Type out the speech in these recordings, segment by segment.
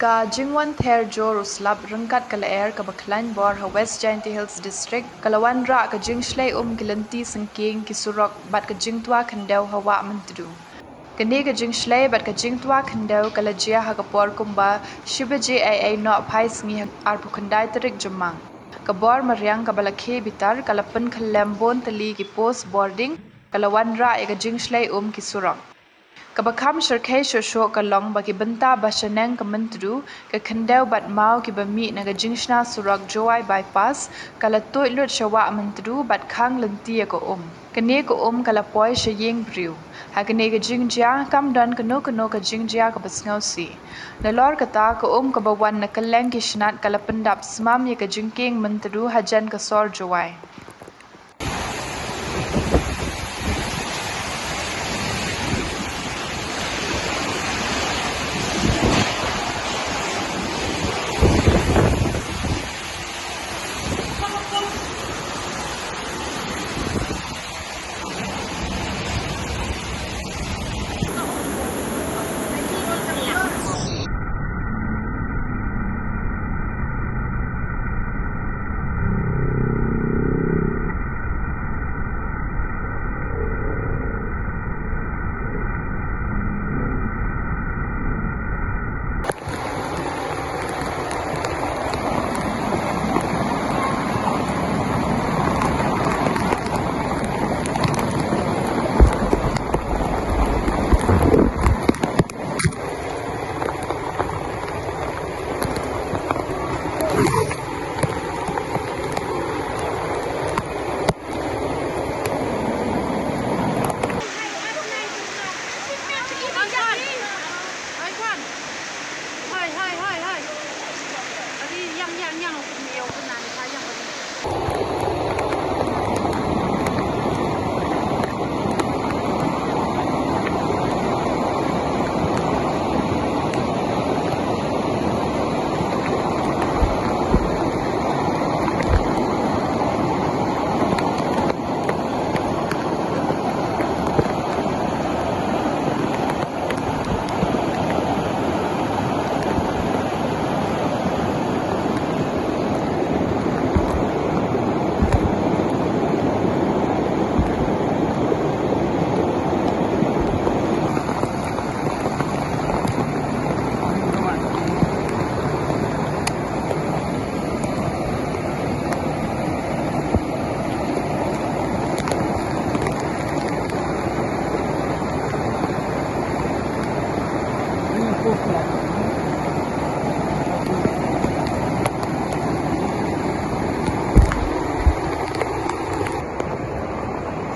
Ka Jingwan Ther Jo Ruslap Rungkat Kala Air Ka Baklan Bor Ha West Jainti Hills District Kalawan Ra Ka Jing Shlei Kilanti Sengking Kisurok Bat Ka Jing Tua Kandau Hawa Mantru Kani Ka Jing Shlei Bat Ka Jing Tua Kandau Kala Jia Ha Kapor Kumba Shibaji AA Not Pai Sngi Arpu Kandai Tarik Jumang Kabor Mariang Kabalakhe Bitar Kalapan Kalambon Tali Ki Post Boarding Kalawan Ra Ka Jing Shlei Kisurok Kabakam Sharkhay Shosho Kalong Baki Banta Bashanang Kamantru Ka Kandau Bat Mau Ki Bami Naga Jingshna Surak Joai Bypass Kala Toit Lut Shawa Mantru Bat Khang Lantia Ko Kane Ko Kala Poi Shayeng Brew Hakane Ka Jingjia Kam Dan Kano Ka Jingjia Ka Basngau Si Nalor Kata Ko Ka Bawan Na Kaleng Ki Shnat Kala Pendap Smam Ye Ka Jingking Mantru Hajan Ka Sor Joai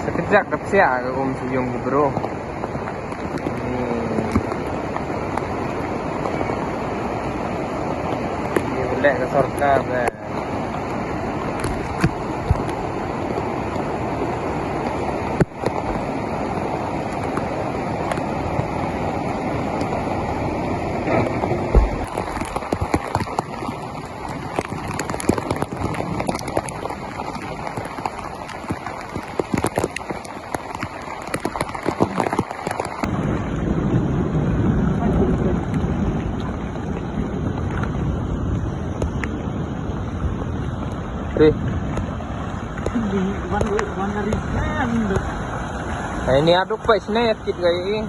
Sekejap ke siap ke Suyung tu bro. Ni boleh ke shortcut dah. Ini aduk pak sini kit kayak ini.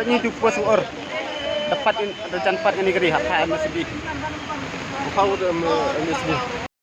Ini tu puas or dapat rencana part ini kiri hak masih di. Kau dah masih